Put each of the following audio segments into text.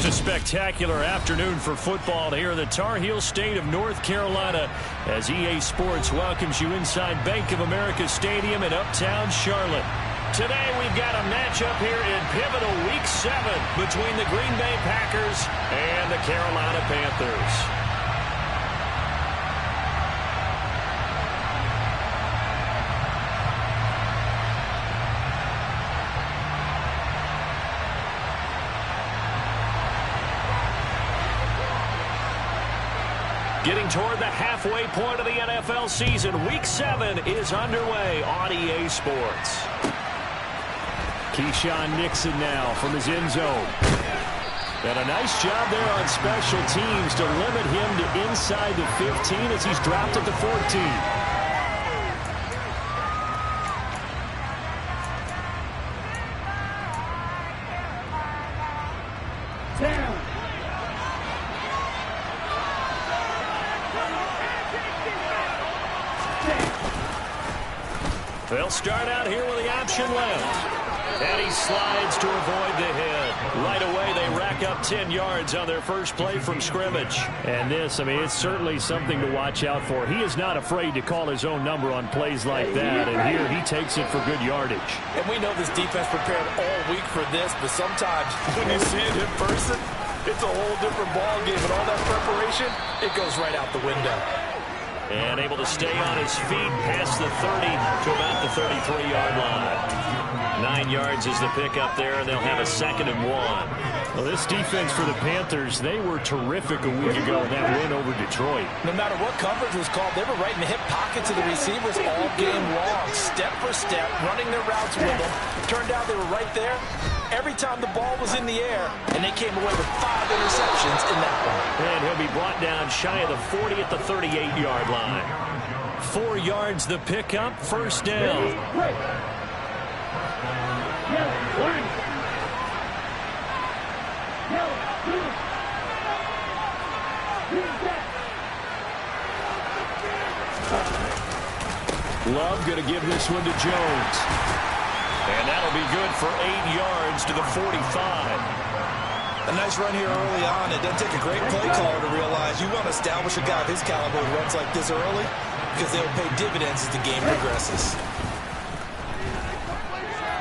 a spectacular afternoon for football here in the Tar Heel state of North Carolina as EA Sports welcomes you inside Bank of America Stadium in uptown Charlotte. Today we've got a matchup here in pivotal Week 7 between the Green Bay Packers and the Carolina Panthers. Getting toward the halfway point of the NFL season, Week 7 is underway on EA Sports. Keyshawn Nixon now from his end zone. And a nice job there on special teams to limit him to inside the 15 as he's dropped at the 14. They'll start out here with the option left. And he slides to avoid the hit. Right away, they rack up 10 yards on their first play from scrimmage. And this, it's certainly something to watch out for. He is not afraid to call his own number on plays like that. And here he takes it for good yardage. And we know this defense prepared all week for this, but sometimes when you see it in person, it's a whole different ball game. And all that preparation, it goes right out the window. And able to stay on his feet past the 30 to about the 33-yard line. 9 yards is the pickup there, and they'll have a 2nd and 1. Well, this defense for the Panthers, they were terrific a week ago in that win over Detroit. No matter what coverage was called, they were right in the hip pockets of the receivers all game long, step for step, running their routes with them. Turned out they were right there every time the ball was in the air, and they came away with 5 interceptions in that one. And he'll be brought down shy of the 40 at the 38-yard line. 4 yards the pickup, first down. Love going to give this one to Jones. And that'll be good for 8 yards to the 45. A nice run here early on. It doesn't take a great play caller to realize you want to establish a guy of his caliber who runs like this early because they'll pay dividends as the game progresses.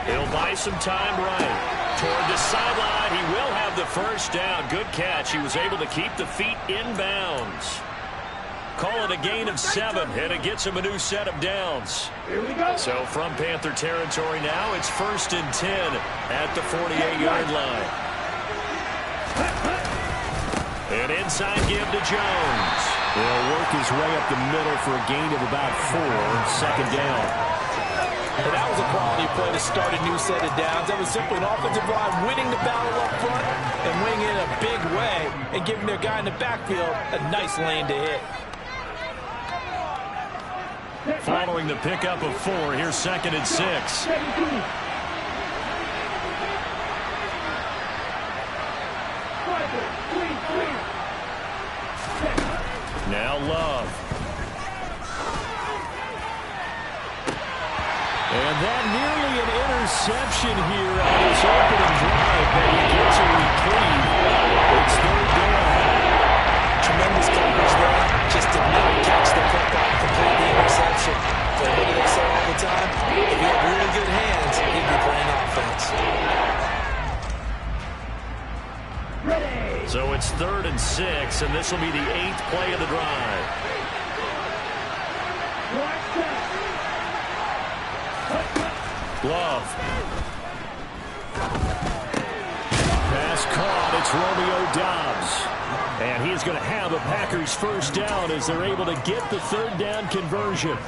He'll buy some time right. Toward the sideline, he will have the first down. Good catch. He was able to keep the feet in bounds. Call it a gain of 7, and it gets him a new set of downs. Here we go. So from Panther territory now, it's 1st and 10 at the 48-yard line. And inside give to Jones. He'll work his way up the middle for a gain of about 4, 2nd down. And that was a quality play to start a new set of downs. That was simply an offensive line winning the battle up front and winning it in a big way and giving their guy in the backfield a nice lane to hit. Following the pickup of 4, here's 2nd and 6. Now Love. And that nearly an interception here on his opening drive, but he gets a reprieve. It's 3rd down. Tremendous coverage there. Just did not catch the football, complete the interception. But what do they say all the time? If he had really good hands, he'd be playing offense. So it's 3rd and 6, and this will be the 8th play of the drive. Love. Pass caught. It's Romeo Doubs. And he's going to have a Packers first down as they're able to get the 3rd down conversion.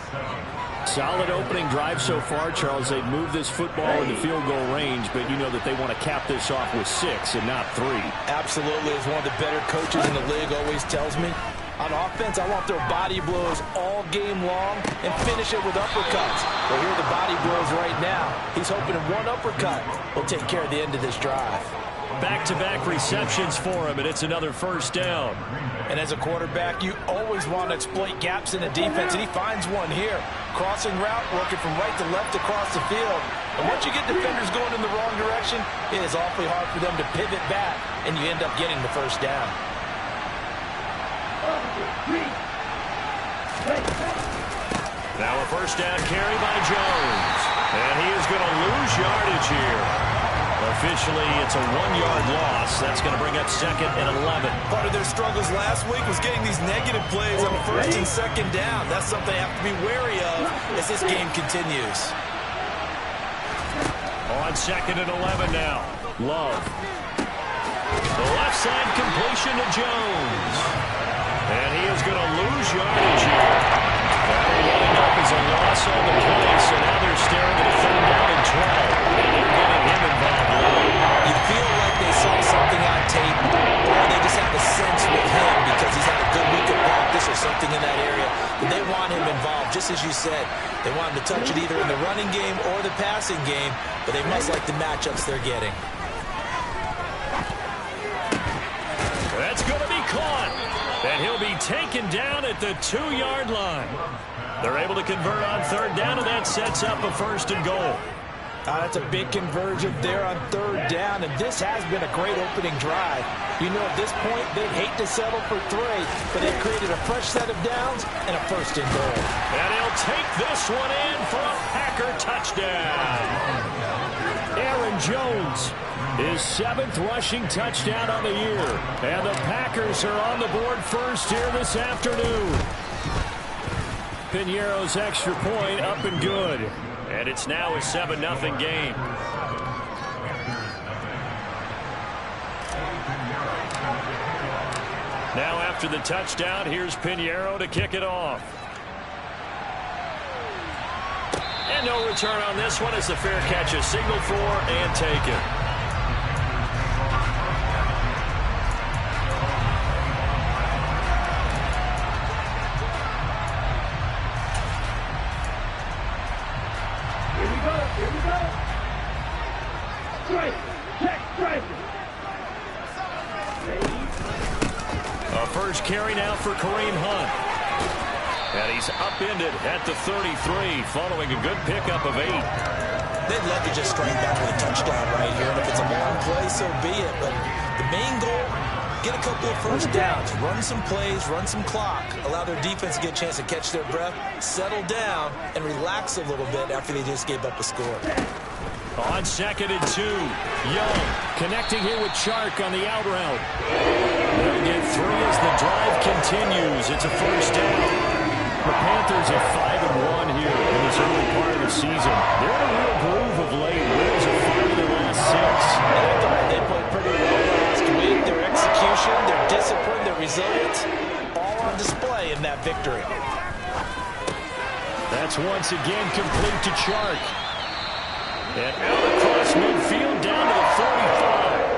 Solid opening drive so far, Charles. They've moved this football into field goal range, but you know that they want to cap this off with 6 and not 3. Absolutely. As one of the better coaches in the league always tells me, on offense, I want their body blows all game long and finish it with uppercuts. Well, here are the body blows right now. He's hoping in one uppercut will take care of the end of this drive. Back-to-back receptions for him, and it's another first down. And as a quarterback, you always want to exploit gaps in the defense, and he finds one here. Crossing route, working from right to left across the field. And once you get defenders going in the wrong direction, action, it is awfully hard for them to pivot back, and you end up getting the first down. Now a first down carry by Jones. And he is going to lose yardage here. Officially, it's a 1-yard loss. That's going to bring up 2nd and 11. Part of their struggles last week was getting these negative plays on 1st and 2nd down. That's something they have to be wary of as this game continues. On 2nd and 11 now. Love. The left side completion to Jones. And he is going to lose yardage here. That'll line up as a loss on the play, so now they're staring at a 3rd down and 12. And they're getting him involved late. You feel like they saw something on tape, or they just have a sense with him because he's had a good week of practice or something in that area. And they want him involved, just as you said. They want him to touch it either in the running game or the passing game, but they must like the matchups they're getting. That's going to be caught. And he'll be taken down at the 2-yard line. They're able to convert on 3rd down, and that sets up a 1st and goal. That's a big conversion there on 3rd down, and this has been a great opening drive. You know, at this point, they'd hate to settle for 3, but they've created a fresh set of downs and a 1st and goal. And he'll take this one in for a Packer touchdown. Aaron Jones, his 7th rushing touchdown on the year. And the Packers are on the board first here this afternoon. Piñeiro's extra point up and good. And it's now a 7-0 game. Now after the touchdown, here's Piñeiro to kick it off. And no return on this one as the fair catch is signaled for and taken. A first carry now for Kareem Hunt. And he's upended at the 33 following a good pickup of 8. They'd love to just strike back with a touchdown right here, and if it's a long play, so be it. But the main goal, get a couple of first downs, run some plays, run some clock, allow their defense to get a chance to catch their breath, settle down, and relax a little bit after they just gave up a score. On 2nd and 2, Young connecting here with Chark on the out route. They'll get 3 as the drive continues. It's a first down. The Panthers are 5-1 here in this early part of the season. They're in a real groove of late. Wins are 5 of their last 6. And I thought they played pretty well last week. Their execution, their discipline, their resilience, all on display in that victory. That's once again complete to Chark. And out across midfield down to the 35.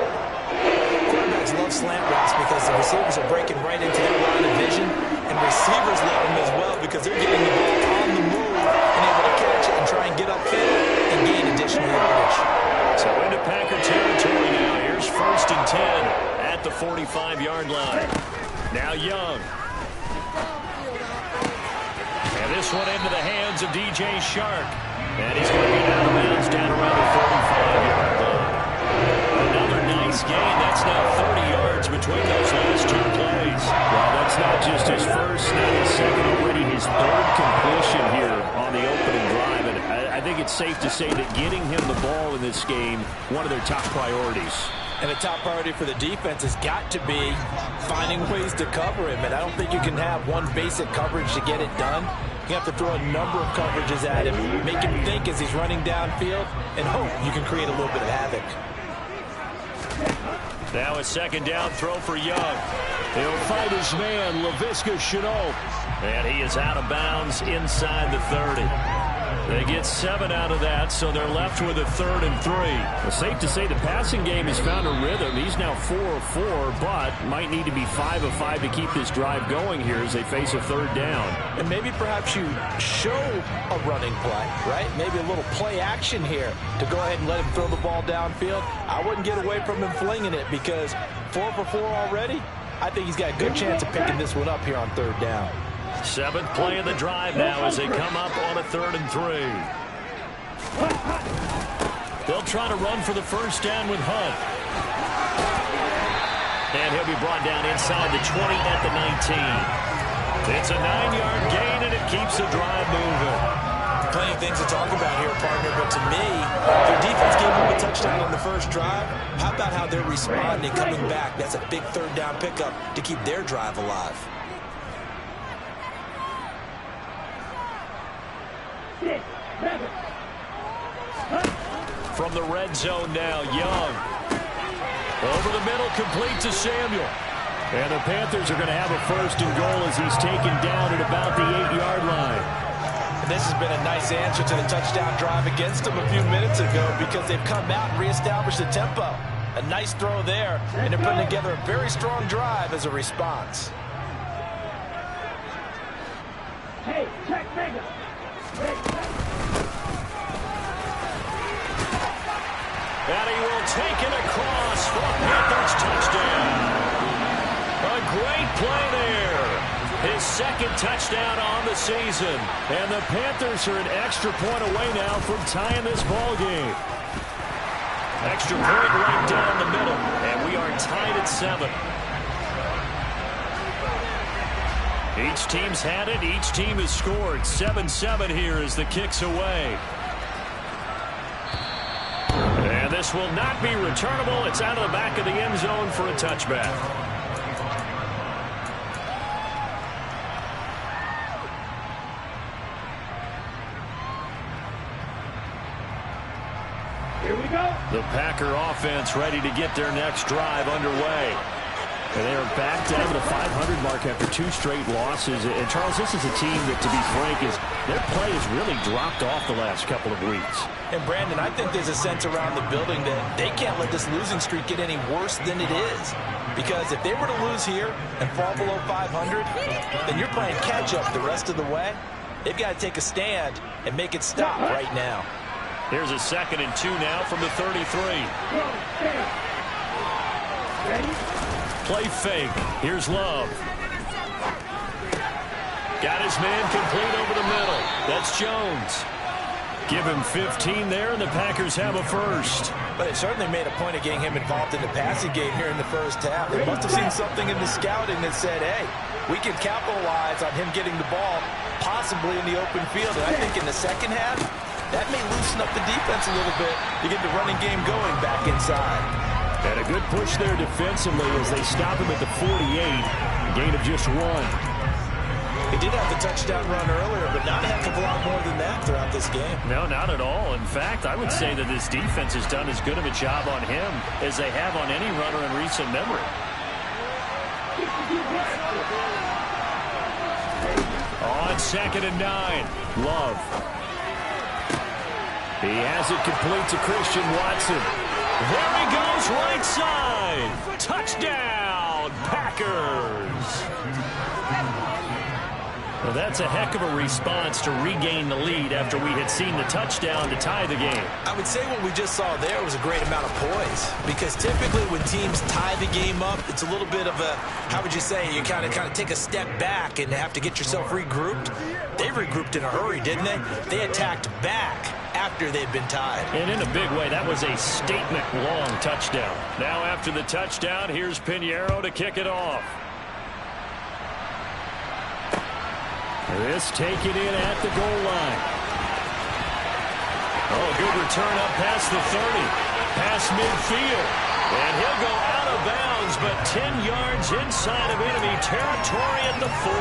Quarterbacks love slant routes because the receivers are breaking right into their line of vision, and receivers love them as well because they're getting the ball on the move and able to catch it and try and get upfield and gain additional yardage. So into Packer territory now. Here's 1st and 10 at the 45-yard line. Now Young. And this one into the hands of DJ Chark. And he's going to be out of bounds down around the 45-yard line. Another nice gain. That's now 30 yards between those last 2 plays. Well, that's not just his first, not his second, already his 3rd completion here on the opening drive. And I think it's safe to say that getting him the ball in this game, one of their top priorities. And the top priority for the defense has got to be finding ways to cover him. And I don't think you can have one basic coverage to get it done. You have to throw a number of coverages at him, make him think as he's running downfield, and hope you can create a little bit of havoc. Now a 2nd down throw for Young. He'll fight his man, Laviska Shenault. And he is out of bounds inside the 30. They get 7 out of that, so they're left with a 3rd and 3. Well, safe to say the passing game has found a rhythm. He's now 4 of 4, but might need to be 5 of 5 to keep this drive going here as they face a 3rd down. And maybe perhaps you show a running play, right? Maybe a little play action here to go ahead and let him throw the ball downfield. I wouldn't get away from him flinging it because 4 for 4 already. I think he's got a good chance of picking this one up here on 3rd down. 7th play of the drive now as they come up on a 3rd and 3. They'll try to run for the first down with Hunt. And he'll be brought down inside the 20 at the 19. It's a 9-yard gain, and it keeps the drive moving. Plenty of things to talk about here, partner, but to me, their defense gave them a touchdown on the first drive. How about how they're responding, coming back? That's a big third down pickup to keep their drive alive. From the red zone now, Young. Over the middle, complete to Samuel. And the Panthers are going to have a first and goal as he's taken down at about the 8-yard line. And this has been a nice answer to the touchdown drive against them a few minutes ago because they've come out and reestablished the tempo. A nice throw there, and they're putting together a very strong drive as a response. Hey, check Vega. And he will take it across for a Panthers touchdown. A great play there. His second touchdown on the season. And the Panthers are an extra point away now from tying this ball game. Extra point right down the middle. And we are tied at 7. Each team's had it. Each team has scored. 7-7 here as the kick's away. And this will not be returnable. It's out of the back of the end zone for a touchback. Here we go. The Packer offense ready to get their next drive underway. And they are back down to the 500 mark after 2 straight losses. And, Charles, this is a team that, to be frank, their play has really dropped off the last couple of weeks. And, Brandon, I think there's a sense around the building that they can't let this losing streak get any worse than it is. Because if they were to lose here and fall below 500, then you're playing catch-up the rest of the way. They've got to take a stand and make it stop right now. Here's a 2nd and 2 now from the 33. Play fake. Here's Love. Got his man complete over the middle. That's Jones. Give him 15 there, and the Packers have a first. But it certainly made a point of getting him involved in the passing game here in the first half. They must have seen something in the scouting that said, hey, we can capitalize on him getting the ball possibly in the open field. And I think in the second half, that may loosen up the defense a little bit to get the running game going back inside. And a good push there defensively as they stop him at the 48. A gain of just 1. He did have the touchdown run earlier, but not a heck of a lot more than that throughout this game. No, not at all. In fact, I would say that this defense has done as good of a job on him as they have on any runner in recent memory. On 2nd and 9, Love. He has it complete to Christian Watson. There he goes, right side. Touchdown, Packers. Well, that's a heck of a response to regain the lead after we had seen the touchdown to tie the game. I would say what we just saw there was a great amount of poise, because typically when teams tie the game up, it's a little bit of a, how would you say, you kind of take a step back and have to get yourself regrouped. They regrouped in a hurry, didn't they? They attacked back after they'd been tied. And in a big way, that was a statement-long touchdown. Now after the touchdown, here's Pinheiro to kick it off. This taken in at the goal line. Oh, good return up past the 30. Past midfield. And he'll go out of bounds, but 10 yards inside of enemy territory at the 40.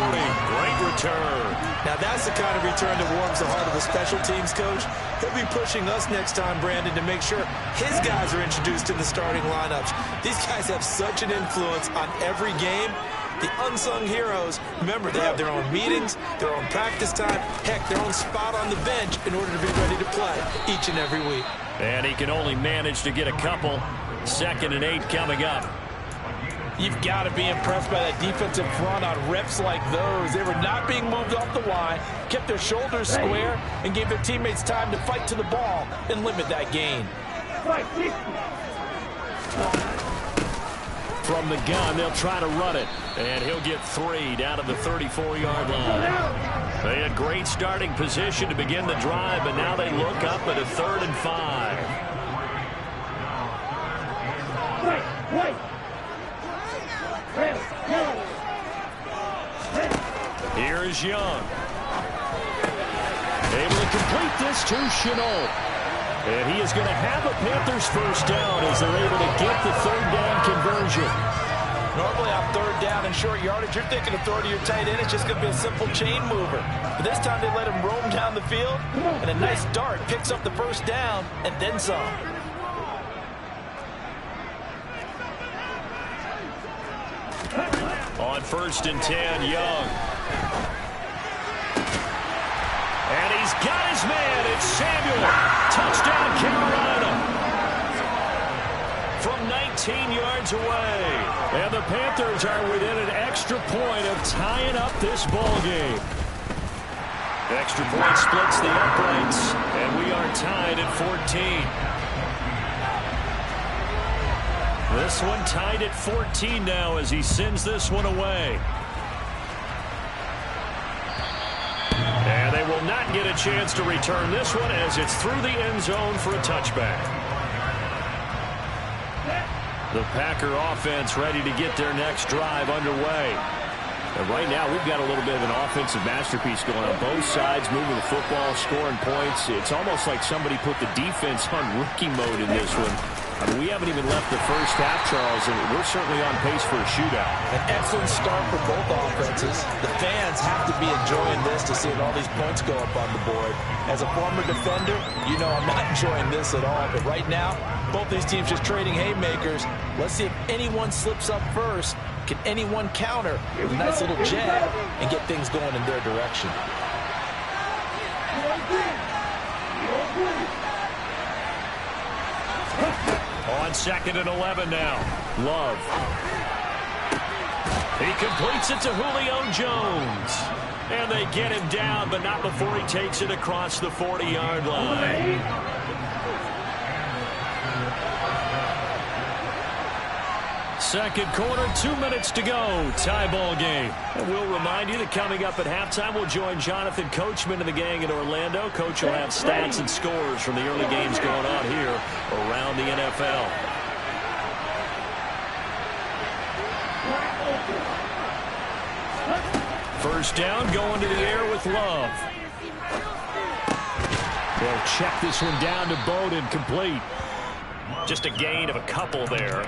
Great return. Now that's the kind of return that warms the heart of a special teams coach. He'll be pushing us next time, Brandon, to make sure his guys are introduced in the starting lineups. These guys have such an influence on every game. The unsung heroes, remember, they have their own meetings, their own practice time, heck, their own spot on the bench in order to be ready to play each and every week. And he can only manage to get a couple. 2nd and 8 coming up. You've got to be impressed by that defensive front on reps like those. They were not being moved off the line, kept their shoulders square, and gave their teammates time to fight to the ball and limit that gain. From the gun, they'll try to run it. And he'll get 3 down to the 34-yard line. They had great starting position to begin the drive, but now they look up at a 3rd and 5. is Young. Able to complete this to Shenault. And he is going to have a Panthers first down as they're able to get the third down conversion. Normally on third down and short yardage, you're thinking of throwing to your tight end. It's just going to be a simple chain mover. But this time they let him roam down the field, and a nice dart picks up the first down and then some. On 1st and 10, Young. And he's got his man. It's Samuel. Touchdown, Carolina. From 19 yards away. And the Panthers are within an extra point of tying up this ball game. The extra point splits the uprights, and we are tied at 14. This one tied at 14 now as he sends this one away. And they will not get a chance to return this one as it's through the end zone for a touchback. The Packer offense ready to get their next drive underway. And right now we've got a little bit of an offensive masterpiece going on both sides, moving the football, scoring points. It's almost like somebody put the defense on rookie mode in this one. I mean, we haven't even left the first half, Charles, and we're certainly on pace for a shootout. An excellent start for both offenses. The fans have to be enjoying this to see all these points go up on the board. As a former defender, you know I'm not enjoying this at all. But right now, both these teams just trading haymakers. Let's see if anyone slips up first. Can anyone counter with a nice little jab and get things going in their direction? On 2nd and 11 now. Love. He completes it to Julio Jones. And they get him down, but not before he takes it across the 40-yard line. Second quarter, 2 minutes to go. Tie ball game. And we'll remind you that coming up at halftime, we'll join Jonathan Coachman and the gang in Orlando. Coach will have stats and scores from the early games going on here around the NFL. First down, going to the air with Love. They'll check this one down to Bowden, complete. Just a gain of a couple there,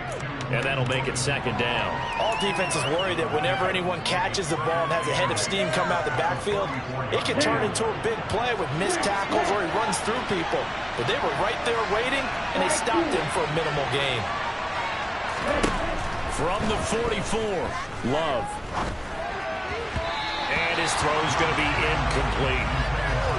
and that'll make it second down. All defenses worry that whenever anyone catches the ball and has a head of steam come out of the backfield, it can turn into a big play with missed tackles or he runs through people. But they were right there waiting, and they stopped him for a minimal gain. From the 44, Love. And his throw's going to be incomplete.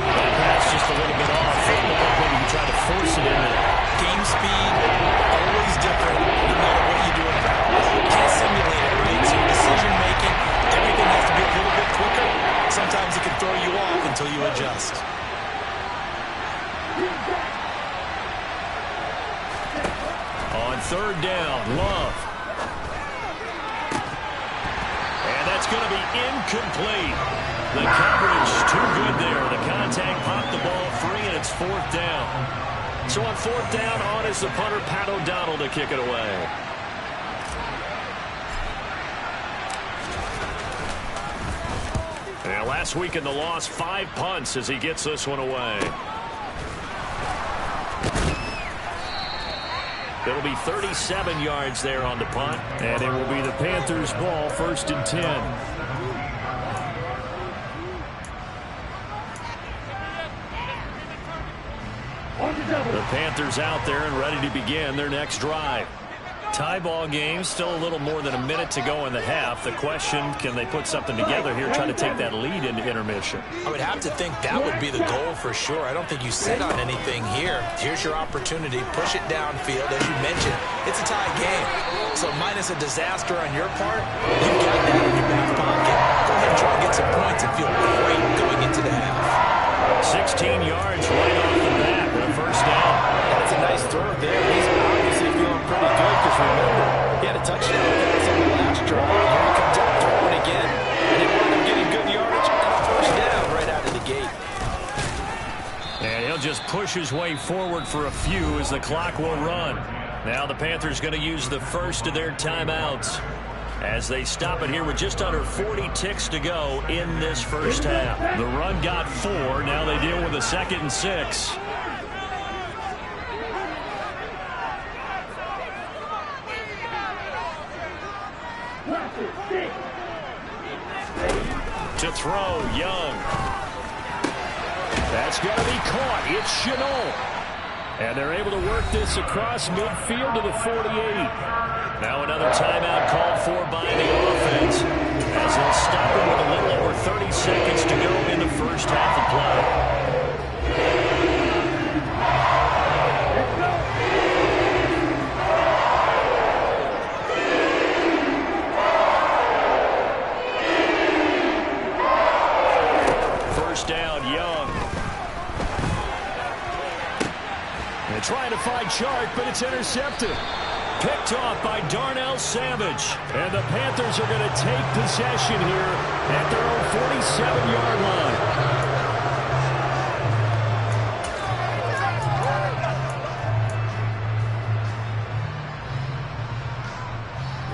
That pass just a little bit off. It looked like maybe he tried to force it in there. Game speed, always different, no matter what you do in practice. You can't simulate it, right? So your decision-making, everything has to be a little bit quicker. Sometimes it can throw you off until you adjust. On 3rd down, Love. And that's going to be incomplete. The coverage too good there. The contact popped the ball free, and it's 4th down. So on 4th down, on is the punter, Pat O'Donnell, to kick it away. And last week in the loss, 5 punts as he gets this one away. It'll be 37 yards there on the punt. And it will be the Panthers' ball, 1st and 10. The Panthers out there and ready to begin their next drive. Tie ball game, still a little more than a minute to go in the half. The question, can they put something together here, try to take that lead into intermission? I would have to think that would be the goal for sure. I don't think you sit on anything here. Here's your opportunity. Push it downfield. As you mentioned, it's a tie game. So minus a disaster on your part, you've got that in your back pocket. Go ahead and try and get some points and feel great going into the half. 16 yards right off the bat with a first down. That's a nice throw there. He's obviously feeling pretty good because remember, he had a touchdown pass on the last drive. Here he comes out throwing again. And they wound up getting good yardage and a first down right out of the gate. And he'll just push his way forward for a few as the clock will run. Now the Panthers going to use the first of their timeouts. as they stop it here with just under 40 ticks to go in this first half. The run got 4. Now they deal with a 2nd and 6. To throw, Young. That's going to be caught. It's Shenault. And they're able to work this across midfield to the 48. Now another timeout called for by the offense, as they'll stop it with a little over 30 seconds to go in the first half of play. Trying to find Chark, but it's intercepted. Picked off by Darnell Savage. And the Panthers are going to take possession here at their own 47-yard line.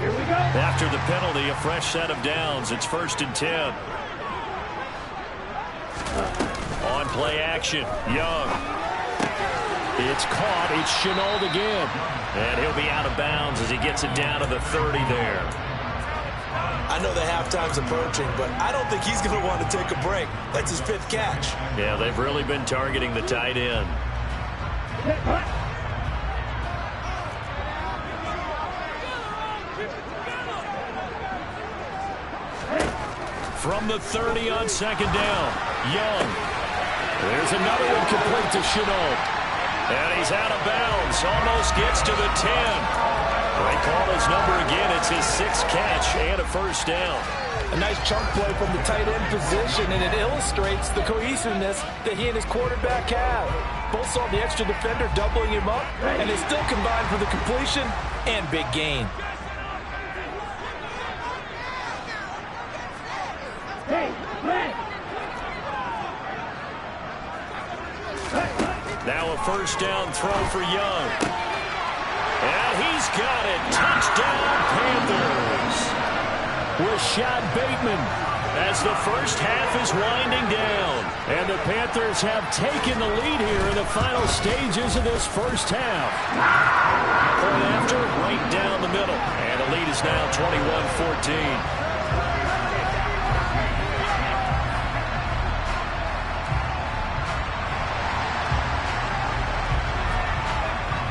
Here we go. After the penalty, a fresh set of downs. It's 1st and 10. On play action, Young. It's caught. It's Shenault again. And he'll be out of bounds as he gets it down to the 30 there. I know the halftime's approaching, but I don't think he's going to want to take a break. That's his 5th catch. Yeah, they've really been targeting the tight end. From the 30 on 2nd down, Young. There's another one complete to Shenault. And he's out of bounds. Almost gets to the 10. They call his number again. It's his 6th catch and a 1st down. A nice chunk play from the tight end position, and it illustrates the cohesiveness that he and his quarterback have. Both saw the extra defender doubling him up, and they still combined for the completion and big gain. Hey, play. Now a 1st down throw for Young. And he's got it. Touchdown, Panthers. Rashad Bateman as the first half is winding down. And the Panthers have taken the lead here in the final stages of this first half. Point after, right down the middle. And the lead is now 21-14.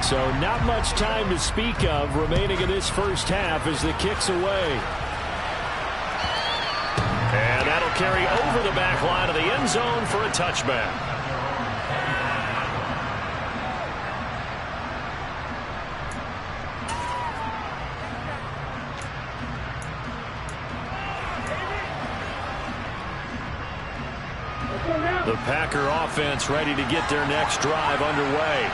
So not much time to speak of remaining in this first half as the kick's away. And that'll carry over the back line of the end zone for a touchback. The Packer offense ready to get their next drive underway.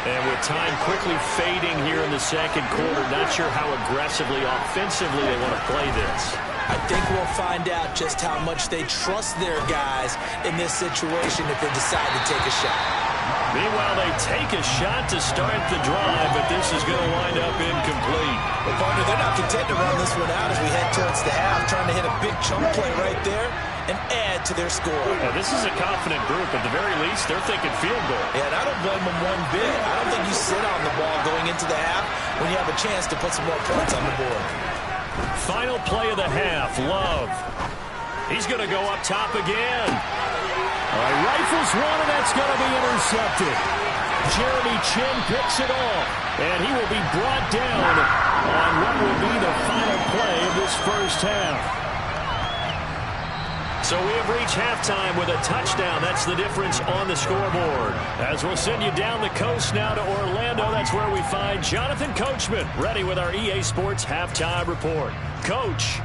And with time quickly fading here in the 2nd quarter, not sure how aggressively, offensively they want to play this. I think we'll find out just how much they trust their guys in this situation if they decide to take a shot. Meanwhile, they take a shot to start the drive, but this is going to wind up incomplete. Well, partner, they're not content to run this one out as we head towards the half, trying to hit a big chunk play right there and add to their score. Now, this is a confident group. At the very least, they're thinking field goal. Yeah, and I don't blame them one bit. I don't think you sit on the ball going into the half when you have a chance to put some more points on the board. Final play of the half, Love. He's going to go up top again. Rifles one, and that's going to be intercepted. Jeremy Chin picks it off, and he will be brought down on what will be the final play of this first half. So we have reached halftime with a touchdown. That's the difference on the scoreboard. As we'll send you down the coast now to Orlando, that's where we find Jonathan Coachman ready with our EA Sports Halftime Report. Coach.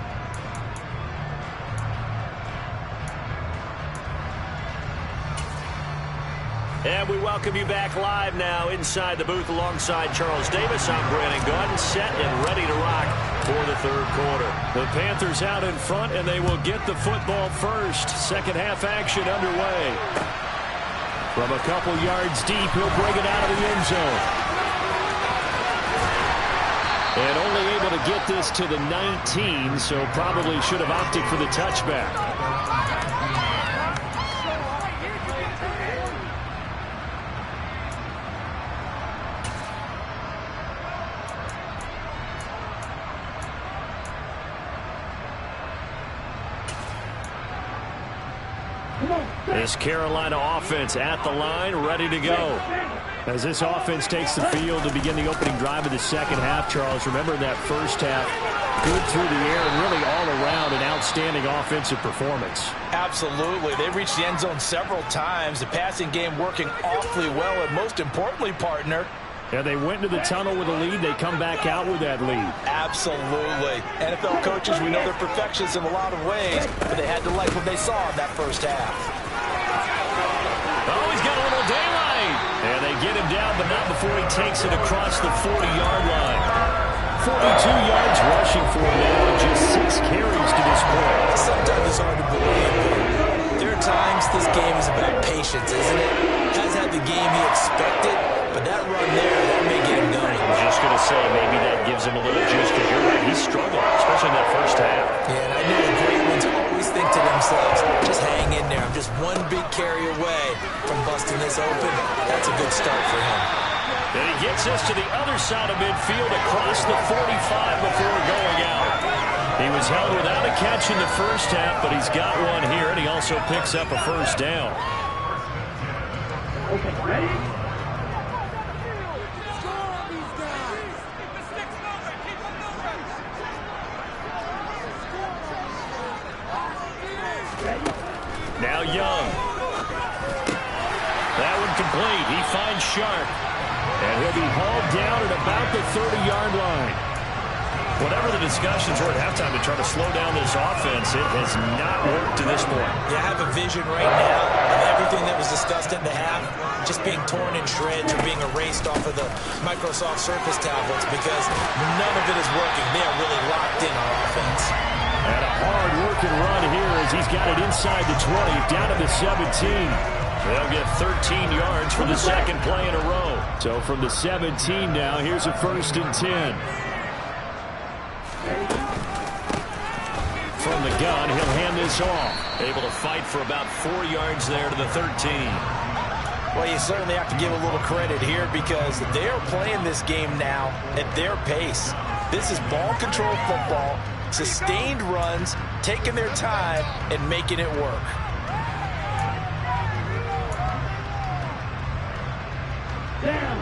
And we welcome you back live now inside the booth alongside Charles Davis. I'm Brandon Gaudin, set and ready to rock for the 3rd quarter. The Panthers out in front, and they will get the football first. Second half action underway. From a couple yards deep, he'll bring it out of the end zone. And only able to get this to the 19, so probably should have opted for the touchback. This Carolina offense at the line, ready to go. As this offense takes the field to begin the opening drive of the second half, Charles, remember in that first half, good through the air and really all around an outstanding offensive performance. Absolutely. They reached the end zone several times. The passing game working awfully well, and most importantly, partner, yeah, they went into the tunnel with a lead. They come back out with that lead. Absolutely. NFL coaches, we know they're perfectionists in a lot of ways, but they had to like what they saw in that first half. Oh, he's got a little daylight. And they get him down, but not before he takes it across the 40-yard line. 42 yards rushing for him now, and just 6 carries to this point. Sometimes it's hard to believe, but there are times this game is about patience, isn't it? Has had the game he expected, but that run there, that may get him going. I was just going to say, maybe that gives him a little juice, because you're right, he struggled, especially in that first half. Yeah, and I know the great ones always think to themselves, just hang in there. I'm just one big carry away from busting this open. That's a good start for him. And he gets us to the other side of midfield across the 45 before going out. He was held without a catch in the first half, but he's got one here, and he also picks up a first down. Okay, ready? Now Young. That one complete. He finds Sharp. And he'll be hauled down at about the 30-yard line. Whatever the discussions were at halftime to try to slow down this offense, it has not worked to this point. Yeah, I have a vision right now of everything that was discussed at the half just being torn in shreds or being erased off of the Microsoft Surface tablets because none of it is working. They are really locked in on offense. And a hard-working run here as he's got it inside the 20, down to the 17. They'll get 13 yards for the second play in a row. So from the 17 now, here's a 1st and 10. From the gun, he'll hand this off. Able to fight for about 4 yards there to the 13. Well, you certainly have to give a little credit here because they are playing this game now at their pace. This is ball control football, sustained runs, taking their time, and making it work. Down.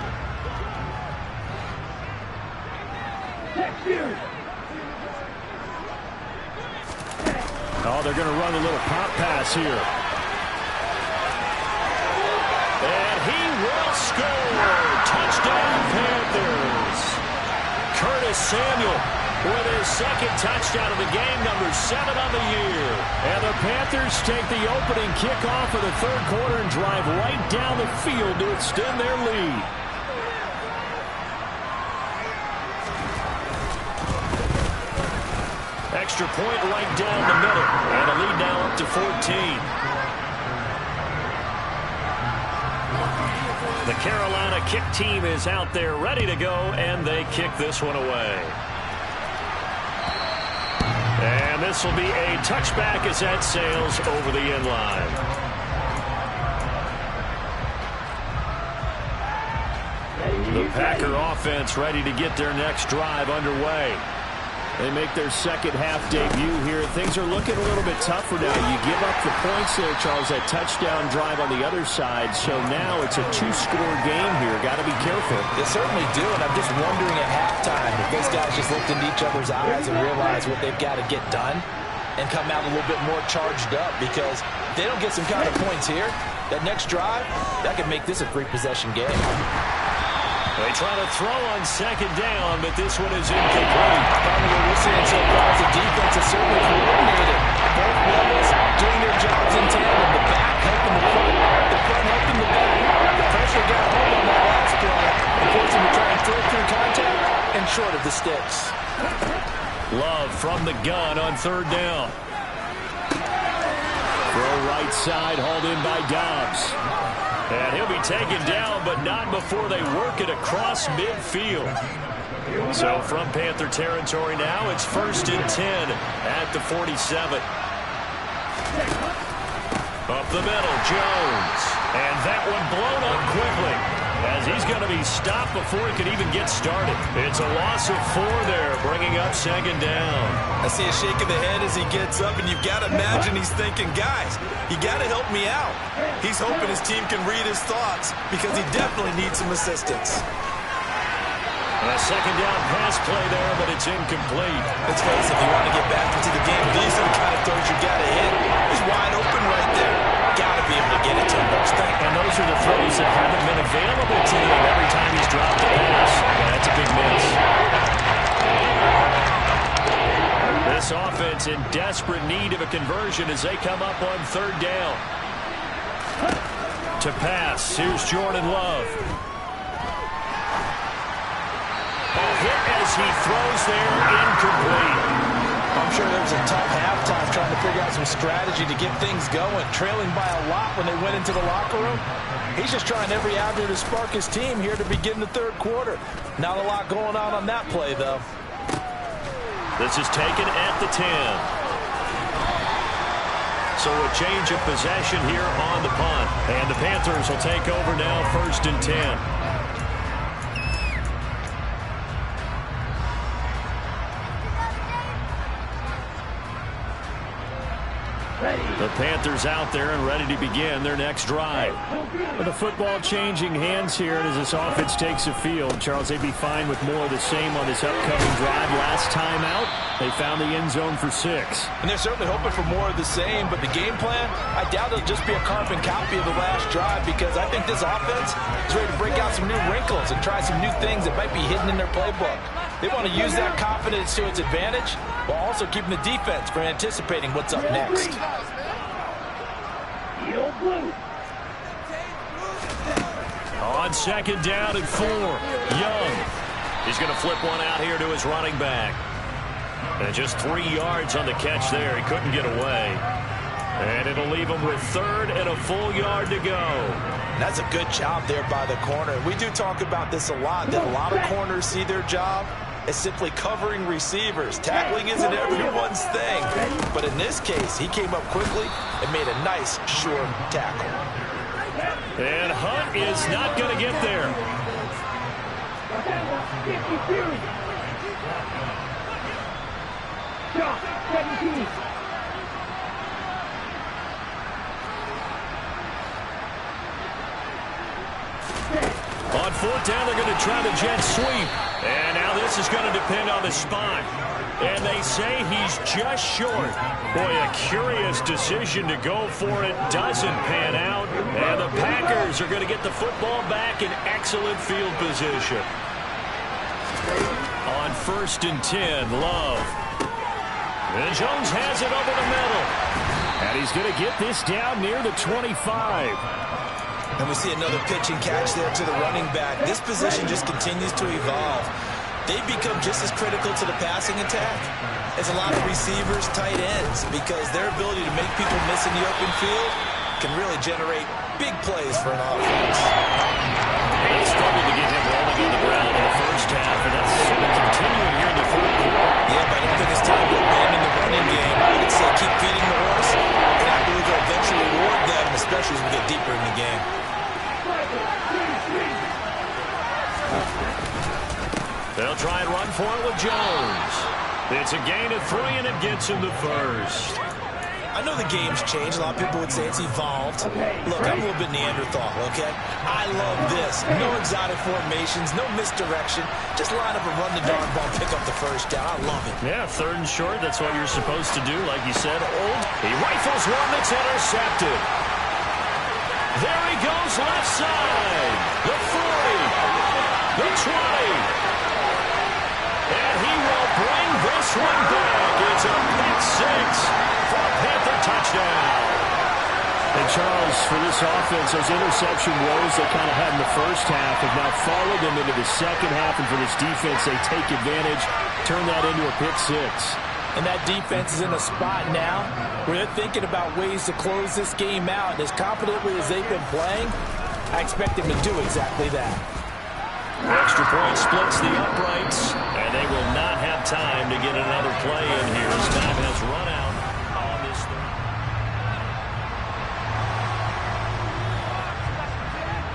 Next year. Oh, they're going to run a little pop pass here. And he will score. Touchdown, Panthers. Curtis Samuel with his second touchdown of the game, number 7 on the year. And the Panthers take the opening kickoff of the third quarter and drive right down the field to extend their lead. Extra point right down the middle. And a lead now up to 14. The Carolina kick team is out there ready to go, and they kick this one away. And this will be a touchback as that sails over the end line. The Packer offense ready to get their next drive underway. They make their second half debut here. Things are looking a little bit tougher now. You give up the points there, Charles, that touchdown drive on the other side. So now it's a 2-score game here. Got to be careful. They certainly do, and I'm just wondering at halftime if those guys just looked into each other's eyes and realized what they've got to get done and come out a little bit more charged up, because if they don't get some kind of points here, that next drive, that could make this a 3-possession game. They try to throw on second down, but this one is incomplete. What we're seeing so far is the defense is certainly coordinated. Both levels doing their jobs in tandem. The back helping the front helping the back. The pressure got home on that last play, and forced him to try and throw through contact and short of the sticks. Love from the gun on third down. Throw right side, hauled in by Dobbs. And he'll be taken down, but not before they work it across midfield. So from Panther territory now, it's 1st and 10 at the 47. Up the middle, Jones. And that one blown up quickly, as he's going to be stopped before he could even get started. It's a loss of 4 there, bringing up 2nd down. I see a shake of the head as he gets up, and you've got to imagine he's thinking, guys, you got to help me out. He's hoping his team can read his thoughts because he definitely needs some assistance. A 2nd down pass play there, but it's incomplete. Let's face it, if you want to get back into the game, these are the kind of throws you got to hit. He's wide open right there. Got to be able to get it to him, don't you think? And those are the throws that haven't been available to him every time he's dropped the pass. Yeah, that's a big miss. This offense in desperate need of a conversion as they come up on 3rd down. To pass, here's Jordan Love. A hit as he throws there, incomplete. I'm sure there was a tough halftime trying to figure out some strategy to get things going, trailing by a lot when they went into the locker room. He's just trying every avenue to spark his team here to begin the 3rd quarter. Not a lot going on that play, though. This is taken at the 10. So a change of possession here on the punt. And the Panthers will take over now, 1st and 10. The Panthers out there and ready to begin their next drive. With the football changing hands here, and as this offense takes the field, Charles, they'd be fine with more of the same on this upcoming drive. Last time out, they found the end zone for 6. And they're certainly hoping for more of the same, but the game plan, I doubt it'll just be a carbon copy of the last drive, because I think this offense is ready to break out some new wrinkles and try some new things that might be hidden in their playbook. They want to use that confidence to its advantage while also keeping the defense from anticipating what's up next. On 2nd down and 4, Young. He's going to flip one out here to his running back. And just 3 yards on the catch there. He couldn't get away. And it'll leave him with 3rd and a full yard to go. That's a good job there by the corner. We do talk about this a lot, that a lot of corners see their job as simply covering receivers. Tackling isn't everyone's thing. But in this case, he came up quickly and made a nice, sure tackle. And Hunt is not going to get there. Shot, 17. On 4th down, they're going to try the jet sweep. And now this is going to depend on the spot. And they say he's just short. Boy, a curious decision to go for it. Doesn't pan out. And the Packers are going to get the football back in excellent field position. On 1st and 10, Love. And Jones has it over the middle. And he's going to get this down near the 25. And we see another pitch and catch there to the running back. This position just continues to evolve. They become just as critical to the passing attack as a lot of receivers, tight ends, because their ability to make people miss in the open field can really generate big plays for an offense. They struggled to get him rolling on the ground in the first half, and that's continuing here in the 3rd quarter. Yeah, but I don't think it's time to abandon the running game. I would say keep feeding the horse, and I believe they'll eventually reward them, especially as we get deeper in the game. They'll try and run for it with Jones. It's a gain of 3, and it gets him the 1st. I know the game's changed. A lot of people would say it's evolved. Look, I'm a little bit Neanderthal, okay? I love this. No exotic formations, no misdirection. Just line up and run the darn ball, pick up the 1st down. I love it. Yeah, 3rd and short. That's what you're supposed to do. Like you said, Old. He rifles one that's intercepted. There he goes left side. The 40. The 20. And he will bring this one back. It's a pick 6 for a Panther touchdown. And Charles, for this offense, those interception woes they kind of had in the first half have now followed them into the second half. And for this defense, they take advantage, turn that into a pick 6. And that defense is in a spot now where they're thinking about ways to close this game out. And as confidently as they've been playing, I expect them to do exactly that. Extra point splits the uprights. And play in here as time has run out on this third.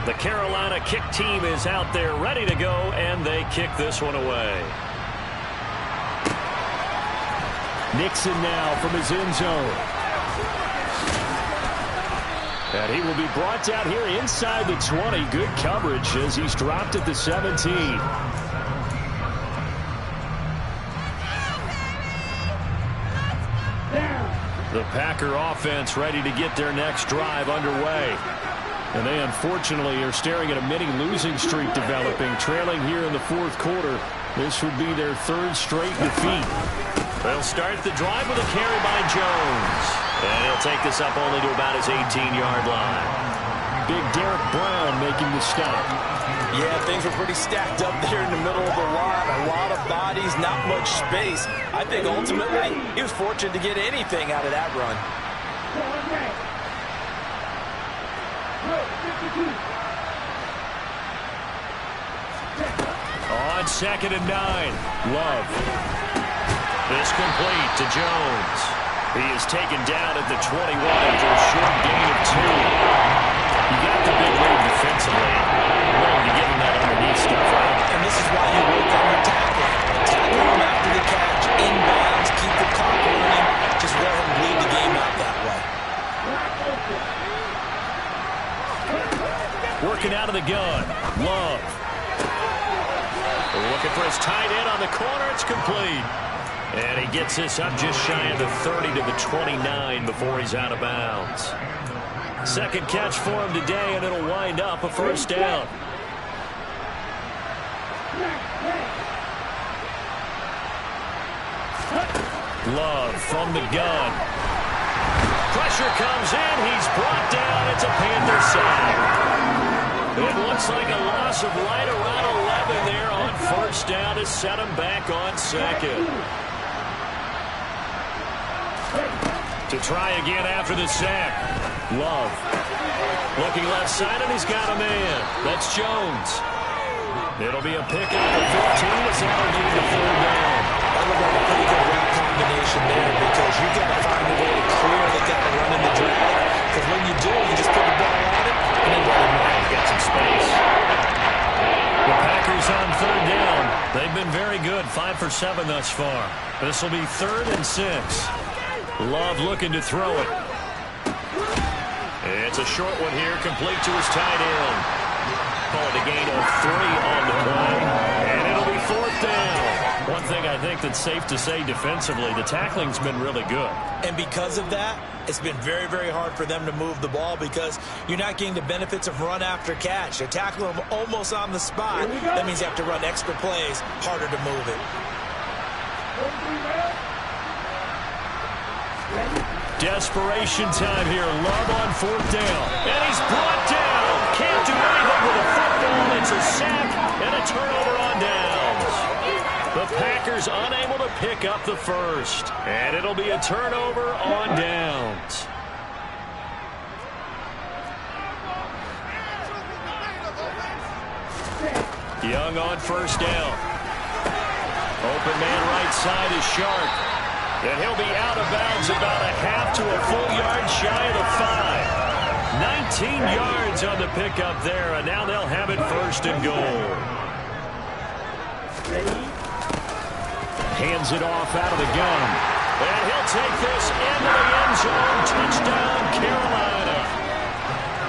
The Carolina kick team is out there ready to go, and they kick this one away. Nixon now from his end zone. And he will be brought down here inside the 20. Good coverage as he's dropped at the 17. The Packer offense ready to get their next drive underway. And they unfortunately are staring at a mini losing streak developing, trailing here in the fourth quarter. This would be their third straight defeat. They'll start the drive with a carry by Jones. And he'll take this up only to about his 18-yard line. Big Derek Brown making the stop. Yeah, things were pretty stacked up there in the middle of the line. A lot of bodies, not much space. I think ultimately he was fortunate to get anything out of that run. On 2nd and 9, Love. This complete to Jones. He is taken down at the 21 after a short gain of 2. You got the big lead defensively. Willing to give him that underneath stuff, right? And this is why you work on your tackling. Tackle him after the catch, inbounds, keep the clock running. Just let him bleed the game out that way. Working out of the gun. Love. Looking for his tight end on the corner. It's complete. And he gets this up just shy of the 30 to the 29 before he's out of bounds. Second catch for him today, and it'll wind up a first down. Love from the gun. Pressure comes in. He's brought down. It's a Panther sack. It looks like a loss of right around 11 there on first down to set him back on second. To try again after the sack. Love. Looking left side, and he's got a man. That's Jones. It'll be a pickup of 15 as that'll lead to third down. That looked like a pretty good route combination there because you've got to find a way to clear the guy running the drag. Because when you do, you just put the ball on it, and then let him run. Got some space. The Packers on third down. They've been very good, 5 for 7 thus far. This will be 3rd and 6. Love looking to throw it. It's a short one here, complete to his tight end. Call it a gain of 3 on the play, and it'll be 4th down. One thing I think that's safe to say defensively, the tackling's been really good. And because of that, it's been very, very hard for them to move the ball because you're not getting the benefits of run after catch. They're tackling them almost on the spot. That means you have to run extra plays, harder to move it. Desperation time here. Love on 4th down. And he's brought down. Can't do anything with a football. It's a sack and a turnover on downs. The Packers unable to pick up the first. And it'll be a turnover on downs. Young on first down. Open man right side is Sharp. And he'll be out of bounds about a half to a full yard shy of the 5. 19 yards on the pickup there, and now they'll have it 1st and goal. Hands it off out of the gun. And he'll take this into the end zone. Touchdown, Carolina.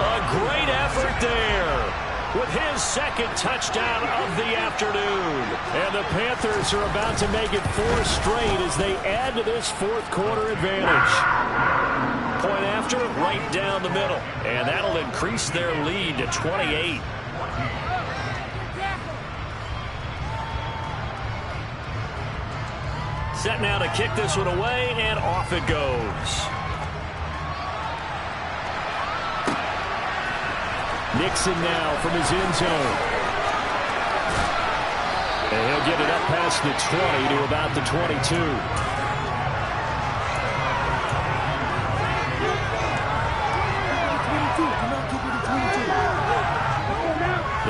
A great effort there with his 2nd touchdown of the afternoon. And the Panthers are about to make it 4 straight as they add to this 4th quarter advantage. Point after, right down the middle. And that'll increase their lead to 28. Set now to kick this one away, and off it goes. Nixon now from his end zone. And he'll get it up past the 20 to about the 22.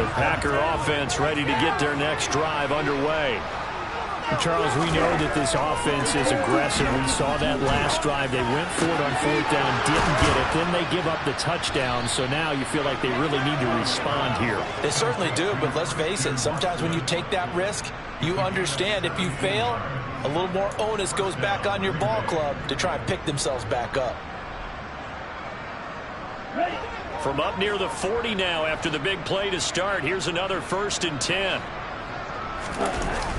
The Packer offense ready to get their next drive underway. Charles, we know that this offense is aggressive. We saw that last drive. They went for it on 4th down, didn't get it. Then they give up the touchdown. So now you feel like they really need to respond here. They certainly do, but let's face it. Sometimes when you take that risk, you understand if you fail, a little more onus goes back on your ball club to try and pick themselves back up. From up near the 40 now after the big play to start, here's another 1st and 10.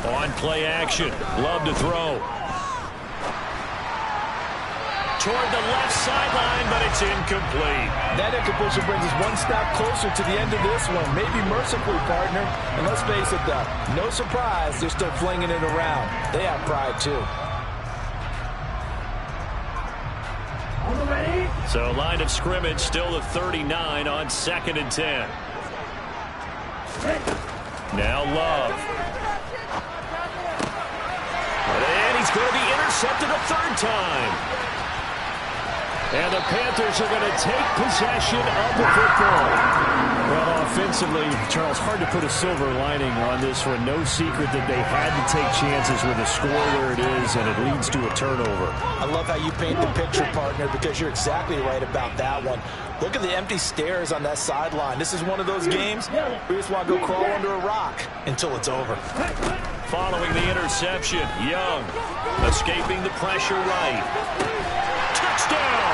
On play action. Love to throw. Toward the left sideline, but it's incomplete. That incompletion brings us one step closer to the end of this one. Maybe mercifully, partner. And let's face it, though, no surprise, they're still flinging it around. They have pride, too. So line of scrimmage still the 39 on 2nd and 10. Now Love. And he's going to be intercepted a 3rd time. And the Panthers are going to take possession of the football. Well, offensively, Charles, hard to put a silver lining on this one. No secret that they had to take chances with a score where it is, and it leads to a turnover. I love how you paint the picture, partner, because you're exactly right about that one. Look at the empty stairs on that sideline. This is one of those games where you just want to go crawl under a rock until it's over. Following the interception, Young escaping the pressure right. Touchdown!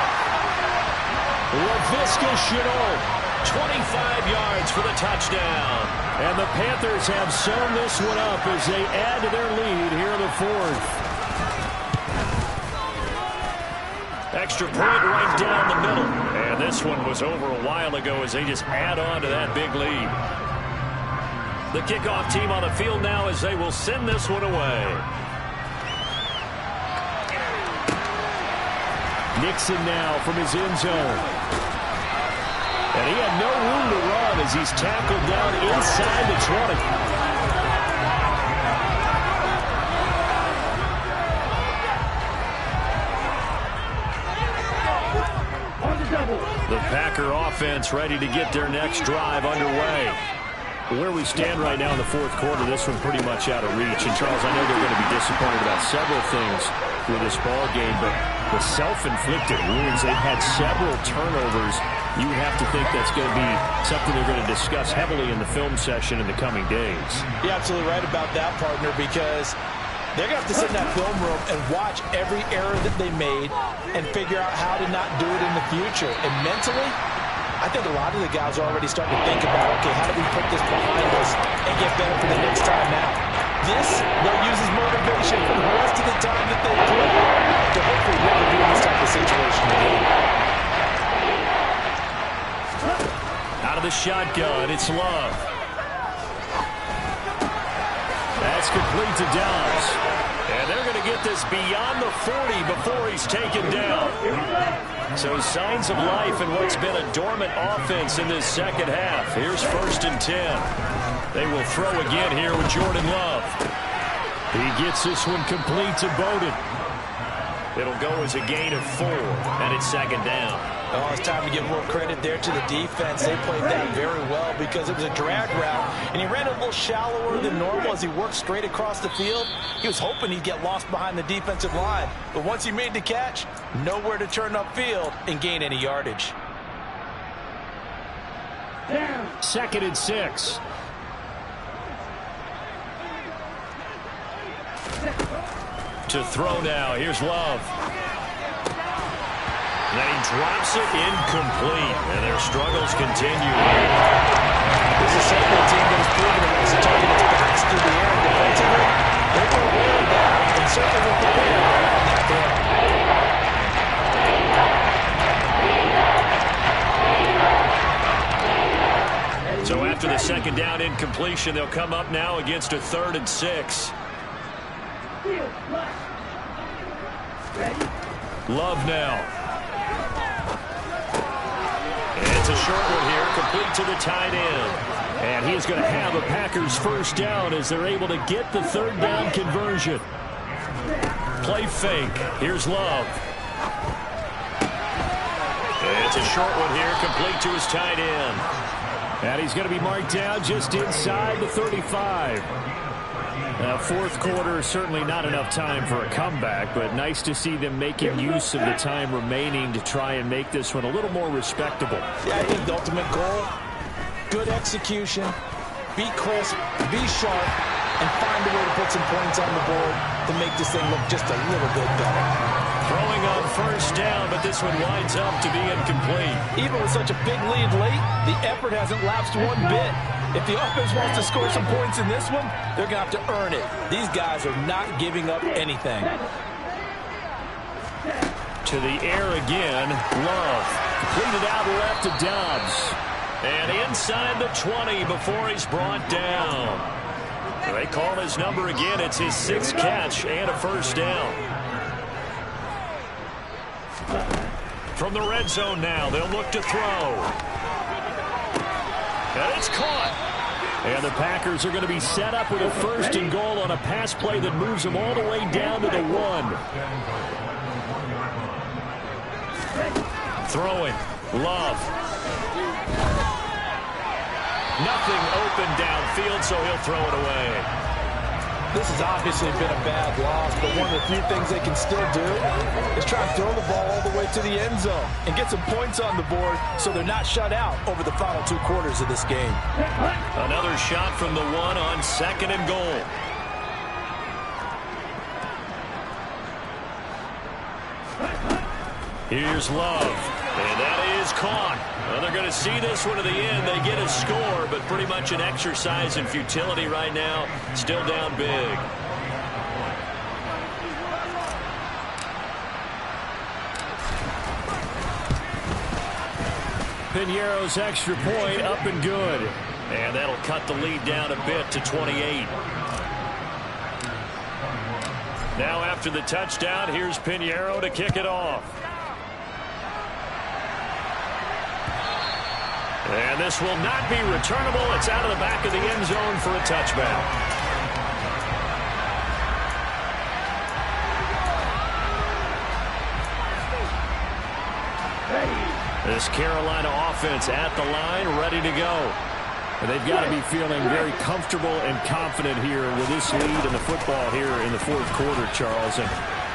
Laviska Shenault, 25 yards for the touchdown. And the Panthers have sewn this one up as they add to their lead here in the 4th. Extra point right down the middle. And this one was over a while ago as they just add on to that big lead. The kickoff team on the field now as they will send this one away. Nixon now from his end zone. And he had no room to run as he's tackled down inside the 20. The Packer offense ready to get their next drive underway. Where we stand right now in the 4th quarter, this one pretty much out of reach. And, Charles, I know they're going to be disappointed about several things with this ball game, but the self-inflicted wounds, they've had several turnovers. You have to think that's going to be something they're going to discuss heavily in the film session in the coming days. You're absolutely right about that, partner, because they're going to have to sit in that film room and watch every error that they made and figure out how to not do it in the future. And mentally, I think a lot of the guys are already starting to think about, okay, how do we put this behind us and get better for the next time out? This, they'll use as motivation for the rest of the time that they play to hopefully never be in this type of situation again. Out of the shotgun, it's Love. That's complete to Dobbs. And they're going to get this beyond the 40 before he's taken down. So signs of life in what's been a dormant offense in this 2nd half. Here's 1st and 10. They will throw again here with Jordan Love. He gets this one complete to Bowden. It'll go as a gain of 4, and it's 2nd down. Oh, it's time to give a little credit there to the defense. They played that very well because it was a drag route, and he ran a little shallower than normal as he worked straight across the field. He was hoping he'd get lost behind the defensive line, but once he made the catch, nowhere to turn upfield and gain any yardage. 2nd and 6. To throw now, here's Love. Then he drops it incomplete, and their struggles continue. This is certainly a team that has proven it as a target its backs through the air. Defensively, they were aware of that, and certainly were prepared around that throw. So after the 2nd down incompletion, they'll come up now against a 3rd and 6. Love now. It's a short one here, complete to the tight end. And he is going to have a Packers 1st down as they're able to get the 3rd down conversion. Play fake. Here's Love. It's a short one here, complete to his tight end. And he's going to be marked down just inside the 35. Fourth quarter, certainly not enough time for a comeback, but nice to see them making use of the time remaining to try and make this one a little more respectable. Yeah, I think the ultimate goal, good execution, be crisp, be sharp, and find a way to put some points on the board to make this thing look just a little bit better. Throwing on first down, but this one winds up to be incomplete. Even with such a big lead late, the effort hasn't lapsed one bit. If the offense wants to score some points in this one, they're going to have to earn it. These guys are not giving up anything. To the air again, Love. Completed out left to Dobbs. And inside the 20 before he's brought down. They call his number again. It's his 6th catch and a first down. From the red zone now, they'll look to throw. And it's caught. And the Packers are going to be set up with a 1st and goal on a pass play that moves them all the way down to the 1. Throwing. Love. Nothing open downfield, so he'll throw it away. This has obviously been a bad loss, but one of the few things they can still do is try and throw the ball all the way to the end zone and get some points on the board so they're not shut out over the final 2 quarters of this game. Another shot from the 1 on 2nd and goal. Here's Love, and that is caught. Well, they're going to see this one to the end. They get a score, but pretty much an exercise in futility right now. Still down big. Piñeiro's extra point up and good. And that'll cut the lead down a bit to 28. Now after the touchdown, here's Piñeiro to kick it off. And this will not be returnable. It's out of the back of the end zone for a touchback. This Carolina offense at the line, ready to go. And they've got to be feeling very comfortable and confident here with this lead in the football here in the 4th quarter, Charles. And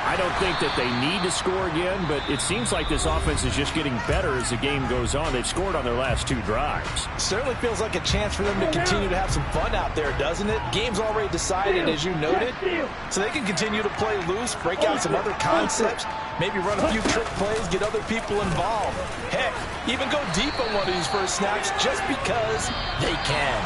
I don't think that they need to score again, but it seems like this offense is just getting better as the game goes on. They've scored on their last 2 drives. Certainly feels like a chance for them to continue to have some fun out there, doesn't it? Game's already decided, as you noted, so they can continue to play loose, break out some other concepts, maybe run a few trick plays, get other people involved. Heck, even go deep on one of these first snaps just because they can.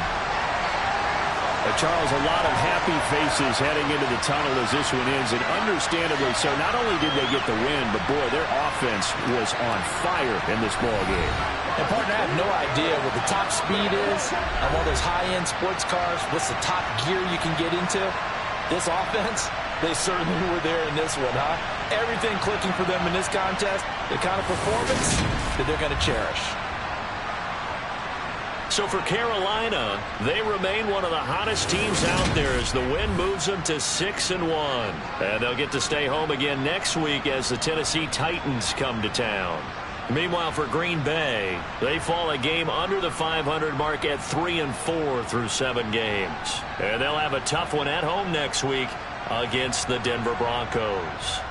Charles, a lot of happy faces heading into the tunnel as this one ends, and understandably so. Not only did they get the win, but boy, their offense was on fire in this ball game. And partner, I have no idea what the top speed is on one of those high-end sports cars. What's the top gear you can get into? This offense, they certainly were there in this one, huh? Everything clicking for them in this contest, the kind of performance that they're going to cherish. So for Carolina, they remain one of the hottest teams out there as the win moves them to 6-1. And they'll get to stay home again next week as the Tennessee Titans come to town. Meanwhile, for Green Bay, they fall a game under the 500 mark at 3-4 through 7 games. And they'll have a tough one at home next week against the Denver Broncos.